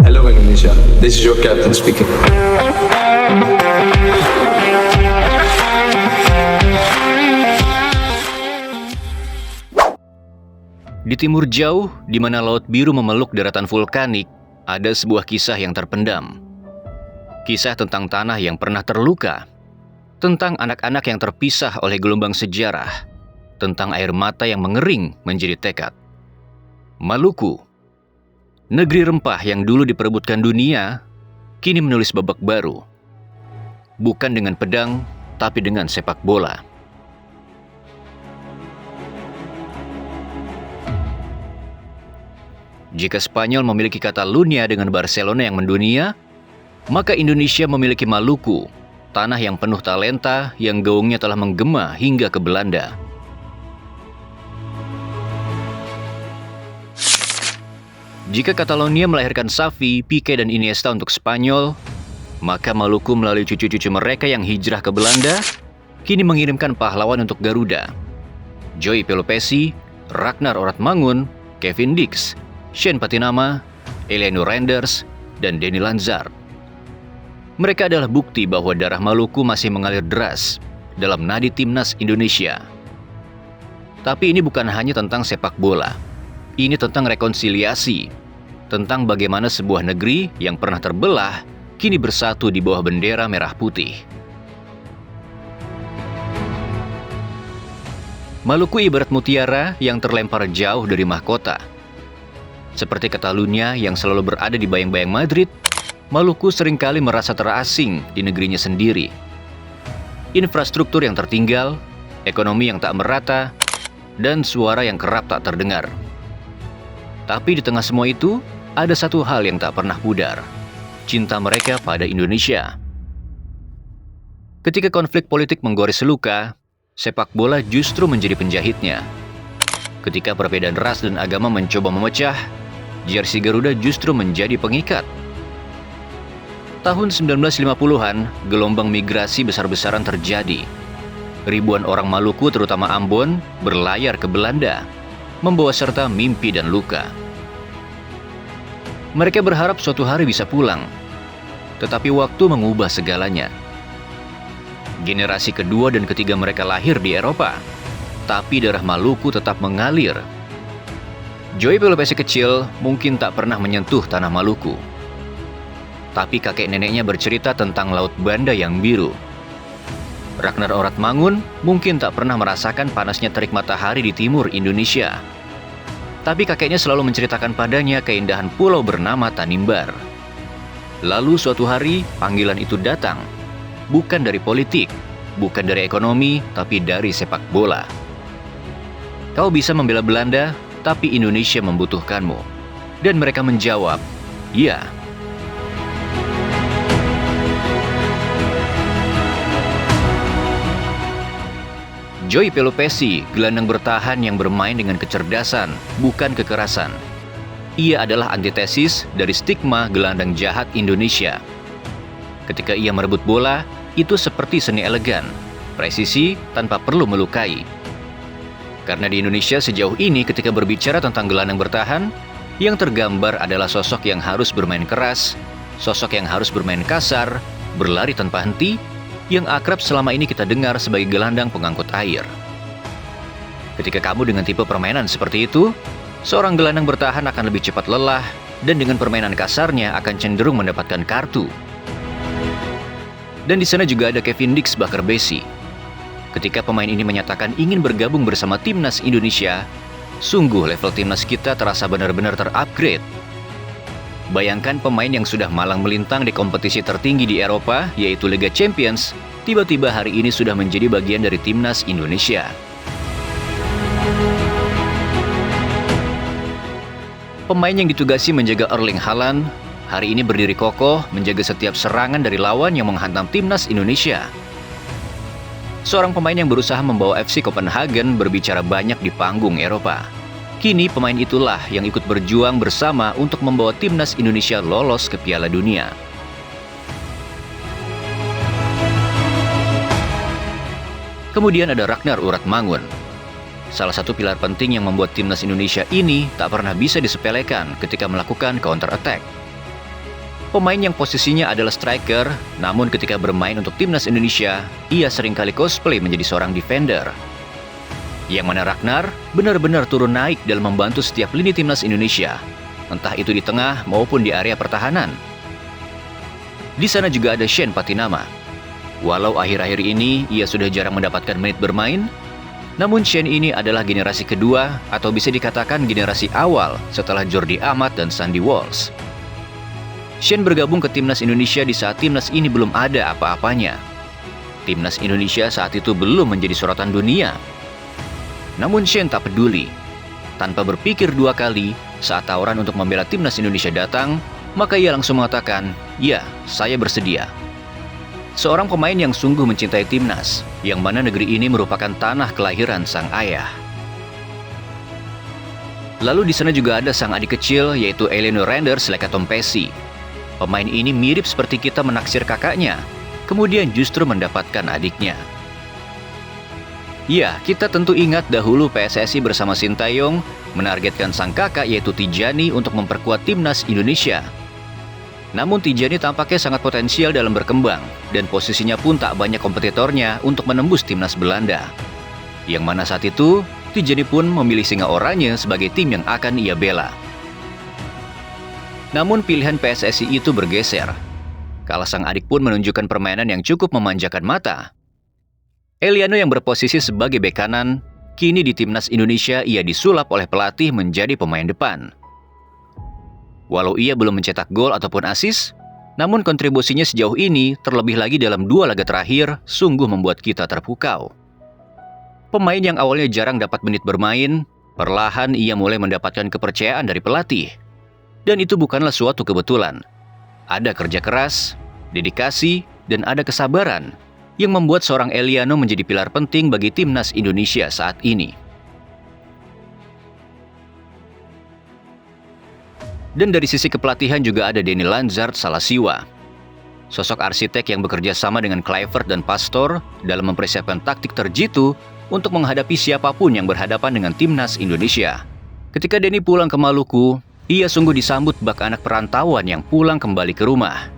Hello Indonesia, this is your captain speaking. Di timur jauh, di mana Laut Biru memeluk daratan vulkanik, ada sebuah kisah yang terpendam. Kisah tentang tanah yang pernah terluka, tentang anak-anak yang terpisah oleh gelombang sejarah, tentang air mata yang mengering menjadi tekad. Maluku, negeri rempah yang dulu diperebutkan dunia, kini menulis babak baru. Bukan dengan pedang, tapi dengan sepak bola. Jika Spanyol memiliki Catalunya dengan Barcelona yang mendunia, maka Indonesia memiliki Maluku, tanah yang penuh talenta yang gaungnya telah menggema hingga ke Belanda. Jika Catalonia melahirkan Xavi, Pique, dan Iniesta untuk Spanyol, maka Maluku melalui cucu-cucu mereka yang hijrah ke Belanda, kini mengirimkan pahlawan untuk Garuda. Joey Pelopessi, Ragnar Oratmangun, Kevin Dix, Shane Patinama, Eleno Renders, dan Denny Lanzard. Mereka adalah bukti bahwa darah Maluku masih mengalir deras dalam nadi timnas Indonesia. Tapi ini bukan hanya tentang sepak bola. Ini tentang rekonsiliasi, tentang bagaimana sebuah negeri yang pernah terbelah kini bersatu di bawah bendera merah putih. Maluku ibarat mutiara yang terlempar jauh dari mahkota. Seperti Catalunya yang selalu berada di bayang-bayang Madrid, Maluku seringkali merasa terasing di negerinya sendiri. Infrastruktur yang tertinggal, ekonomi yang tak merata, dan suara yang kerap tak terdengar. Tapi di tengah semua itu, ada satu hal yang tak pernah pudar. Cinta mereka pada Indonesia. Ketika konflik politik menggores luka, sepak bola justru menjadi penjahitnya. Ketika perbedaan ras dan agama mencoba memecah, jersey Garuda justru menjadi pengikat. Tahun 1950-an, gelombang migrasi besar-besaran terjadi. Ribuan orang Maluku, terutama Ambon, berlayar ke Belanda, membawa serta mimpi dan luka. Mereka berharap suatu hari bisa pulang, tetapi waktu mengubah segalanya. Generasi kedua dan ketiga mereka lahir di Eropa, tapi darah Maluku tetap mengalir. Joey Pelopessi kecil mungkin tak pernah menyentuh tanah Maluku, tapi kakek neneknya bercerita tentang Laut Banda yang biru. Ragnar Oratmangun mungkin tak pernah merasakan panasnya terik matahari di timur Indonesia, tapi kakeknya selalu menceritakan padanya keindahan pulau bernama Tanimbar. Lalu suatu hari panggilan itu datang, bukan dari politik, bukan dari ekonomi, tapi dari sepak bola. Kau bisa membela Belanda, tapi Indonesia membutuhkanmu. Dan mereka menjawab, ya. Joey Pelopessi, gelandang bertahan yang bermain dengan kecerdasan, bukan kekerasan. Ia adalah antitesis dari stigma gelandang jahat Indonesia. Ketika ia merebut bola, itu seperti seni elegan, presisi tanpa perlu melukai. Karena di Indonesia sejauh ini ketika berbicara tentang gelandang bertahan, yang tergambar adalah sosok yang harus bermain keras, sosok yang harus bermain kasar, berlari tanpa henti, yang akrab selama ini kita dengar sebagai gelandang pengangkut air. Ketika kamu dengan tipe permainan seperti itu, seorang gelandang bertahan akan lebih cepat lelah dan dengan permainan kasarnya akan cenderung mendapatkan kartu. Dan di sana juga ada Kevin Dix Bakarbesi. Ketika pemain ini menyatakan ingin bergabung bersama timnas Indonesia, sungguh level timnas kita terasa benar-benar terupgrade. Bayangkan pemain yang sudah malang melintang di kompetisi tertinggi di Eropa, yaitu Liga Champions, tiba-tiba hari ini sudah menjadi bagian dari timnas Indonesia. Pemain yang ditugasi menjaga Erling Haaland, hari ini berdiri kokoh menjaga setiap serangan dari lawan yang menghantam timnas Indonesia. Seorang pemain yang berusaha membawa FC Copenhagen berbicara banyak di panggung Eropa. Kini pemain itulah yang ikut berjuang bersama untuk membawa timnas Indonesia lolos ke Piala Dunia. Kemudian ada Ragnar Oratmangun. Salah satu pilar penting yang membuat timnas Indonesia ini tak pernah bisa disepelekan ketika melakukan counter attack. Pemain yang posisinya adalah striker, namun ketika bermain untuk timnas Indonesia, ia seringkali cosplay menjadi seorang defender. Yang mana Ragnar benar-benar turun naik dalam membantu setiap lini timnas Indonesia, entah itu di tengah maupun di area pertahanan. Di sana juga ada Shane Patinama. Walau akhir-akhir ini ia sudah jarang mendapatkan menit bermain, namun Shane ini adalah generasi kedua atau bisa dikatakan generasi awal setelah Jordi Amat dan Sandy Walsh. Shane bergabung ke timnas Indonesia di saat timnas ini belum ada apa-apanya. Timnas Indonesia saat itu belum menjadi sorotan dunia. Namun Shane tak peduli. Tanpa berpikir dua kali, saat tawaran untuk membela timnas Indonesia datang, maka ia langsung mengatakan, "Ya, saya bersedia." Seorang pemain yang sungguh mencintai timnas, yang mana negeri ini merupakan tanah kelahiran sang ayah. Lalu di sana juga ada sang adik kecil, yaitu Eleanor Renders Lekatompesi. Pemain ini mirip seperti kita menaksir kakaknya, kemudian justru mendapatkan adiknya. Ya, kita tentu ingat dahulu PSSI bersama Sintayong menargetkan sang kakak yaitu Tijani untuk memperkuat timnas Indonesia. Namun Tijani tampaknya sangat potensial dalam berkembang, dan posisinya pun tak banyak kompetitornya untuk menembus timnas Belanda. Yang mana saat itu, Tijani pun memilih Singa Oranye sebagai tim yang akan ia bela. Namun pilihan PSSI itu bergeser. Kala sang adik pun menunjukkan permainan yang cukup memanjakan mata. Eliano yang berposisi sebagai bek kanan, kini di timnas Indonesia ia disulap oleh pelatih menjadi pemain depan. Walau ia belum mencetak gol ataupun assist, namun kontribusinya sejauh ini terlebih lagi dalam 2 laga terakhir sungguh membuat kita terpukau. Pemain yang awalnya jarang dapat menit bermain, perlahan ia mulai mendapatkan kepercayaan dari pelatih. Dan itu bukanlah suatu kebetulan. Ada kerja keras, dedikasi, dan ada kesabaran yang membuat seorang Eliano menjadi pilar penting bagi timnas Indonesia saat ini. Dan dari sisi kepelatihan juga ada Denny Lanzard Salasiwa. Sosok arsitek yang bekerja sama dengan Kluivert dan Pastor dalam mempersiapkan taktik terjitu untuk menghadapi siapapun yang berhadapan dengan timnas Indonesia. Ketika Denny pulang ke Maluku, ia sungguh disambut bak anak perantauan yang pulang kembali ke rumah.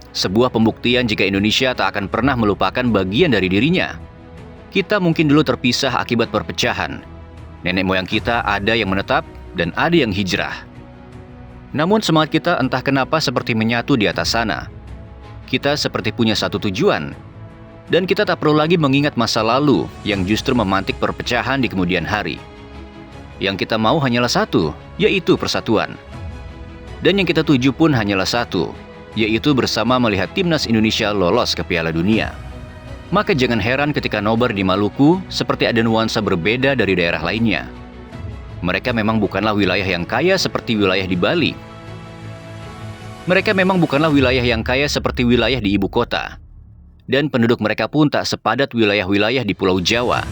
Sebuah pembuktian jika Indonesia tak akan pernah melupakan bagian dari dirinya. Kita mungkin dulu terpisah akibat perpecahan. Nenek moyang kita ada yang menetap dan ada yang hijrah. Namun semangat kita entah kenapa seperti menyatu di atas sana. Kita seperti punya satu tujuan. Dan kita tak perlu lagi mengingat masa lalu yang justru memantik perpecahan di kemudian hari. Yang kita mau hanyalah satu, yaitu persatuan. Dan yang kita tuju pun hanyalah satu, yaitu bersama melihat timnas Indonesia lolos ke Piala Dunia. Maka jangan heran ketika nobar di Maluku seperti ada nuansa berbeda dari daerah lainnya. Mereka memang bukanlah wilayah yang kaya seperti wilayah di Bali. Mereka memang bukanlah wilayah yang kaya seperti wilayah di ibu kota. Dan penduduk mereka pun tak sepadat wilayah-wilayah di Pulau Jawa.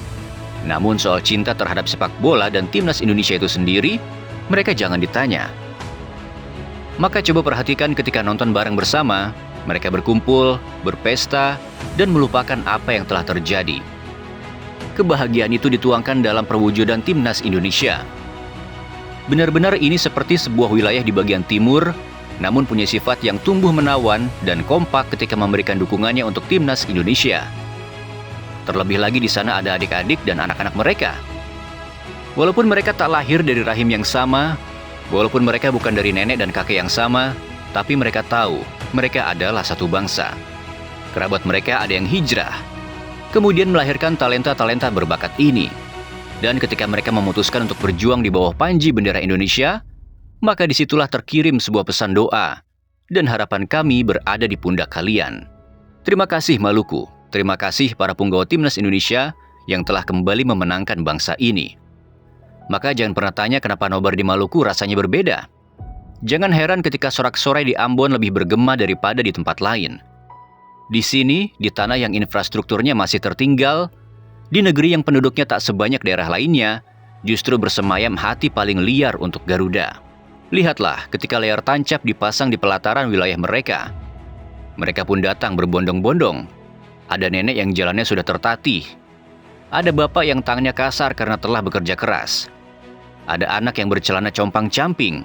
Namun soal cinta terhadap sepak bola dan timnas Indonesia itu sendiri, mereka jangan ditanya. Maka coba perhatikan ketika nonton bareng bersama, mereka berkumpul, berpesta, dan melupakan apa yang telah terjadi. Kebahagiaan itu dituangkan dalam perwujudan timnas Indonesia. Benar-benar ini seperti sebuah wilayah di bagian timur, namun punya sifat yang tumbuh menawan dan kompak ketika memberikan dukungannya untuk timnas Indonesia. Terlebih lagi di sana ada adik-adik dan anak-anak mereka. Walaupun mereka tak lahir dari rahim yang sama, walaupun mereka bukan dari nenek dan kakek yang sama, tapi mereka tahu mereka adalah satu bangsa. Kerabat mereka ada yang hijrah, kemudian melahirkan talenta-talenta berbakat ini. Dan ketika mereka memutuskan untuk berjuang di bawah panji bendera Indonesia, maka disitulah terkirim sebuah pesan doa, dan harapan kami berada di pundak kalian. Terima kasih Maluku. Terima kasih para punggawa timnas Indonesia yang telah kembali memenangkan bangsa ini. Maka jangan pernah tanya kenapa nobar di Maluku rasanya berbeda. Jangan heran ketika sorak-sorai di Ambon lebih bergema daripada di tempat lain. Di sini, di tanah yang infrastrukturnya masih tertinggal, di negeri yang penduduknya tak sebanyak daerah lainnya, justru bersemayam hati paling liar untuk Garuda. Lihatlah ketika layar tancap dipasang di pelataran wilayah mereka. Mereka pun datang berbondong-bondong. Ada nenek yang jalannya sudah tertatih. Ada bapak yang tangannya kasar karena telah bekerja keras. Ada anak yang bercelana compang-camping.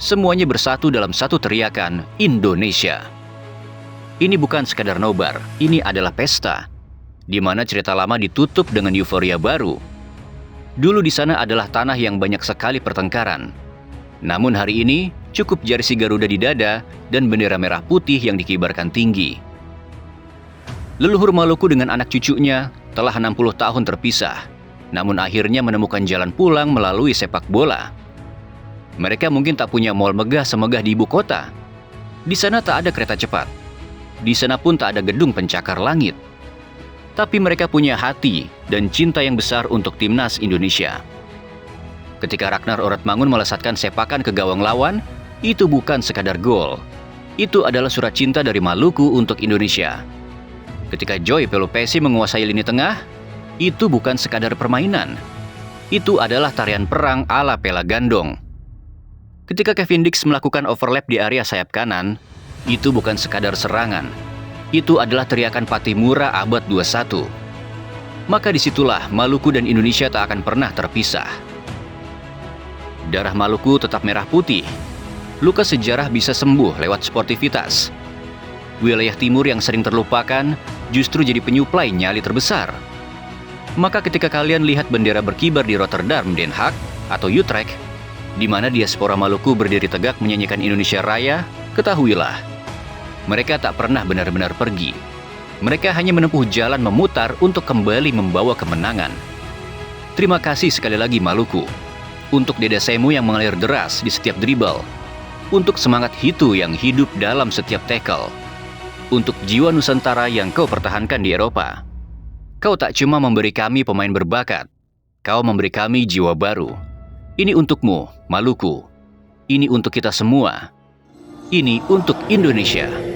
Semuanya bersatu dalam satu teriakan, Indonesia. Ini bukan sekadar nobar, ini adalah pesta, di mana cerita lama ditutup dengan euforia baru. Dulu di sana adalah tanah yang banyak sekali pertengkaran. Namun hari ini, cukup jersey Garuda di dada dan bendera merah putih yang dikibarkan tinggi. Leluhur Maluku dengan anak cucunya telah 60 tahun terpisah, namun akhirnya menemukan jalan pulang melalui sepak bola. Mereka mungkin tak punya mal megah semegah di ibu kota. Di sana tak ada kereta cepat. Di sana pun tak ada gedung pencakar langit. Tapi mereka punya hati dan cinta yang besar untuk timnas Indonesia. Ketika Ragnar Oratmangun melesatkan sepakan ke gawang lawan, itu bukan sekadar gol. Itu adalah surat cinta dari Maluku untuk Indonesia. Ketika Joy Pelupesi menguasai lini tengah, itu bukan sekadar permainan. Itu adalah tarian perang ala Pela Gandong. Ketika Kevin Dix melakukan overlap di area sayap kanan, itu bukan sekadar serangan. Itu adalah teriakan Patimura abad 21. Maka disitulah Maluku dan Indonesia tak akan pernah terpisah. Darah Maluku tetap merah putih. Luka sejarah bisa sembuh lewat sportivitas. Wilayah timur yang sering terlupakan justru jadi penyuplai nyali terbesar. Maka ketika kalian lihat bendera berkibar di Rotterdam, Den Haag, atau Utrecht, di mana diaspora Maluku berdiri tegak menyanyikan Indonesia Raya, ketahuilah, mereka tak pernah benar-benar pergi. Mereka hanya menempuh jalan memutar untuk kembali membawa kemenangan. Terima kasih sekali lagi Maluku. Untuk dada semu yang mengalir deras di setiap dribble. Untuk semangat Hitu yang hidup dalam setiap tackle. Untuk jiwa Nusantara yang kau pertahankan di Eropa. Kau tak cuma memberi kami pemain berbakat. Kau memberi kami jiwa baru. Ini untukmu, Maluku. Ini untuk kita semua. Ini untuk Indonesia.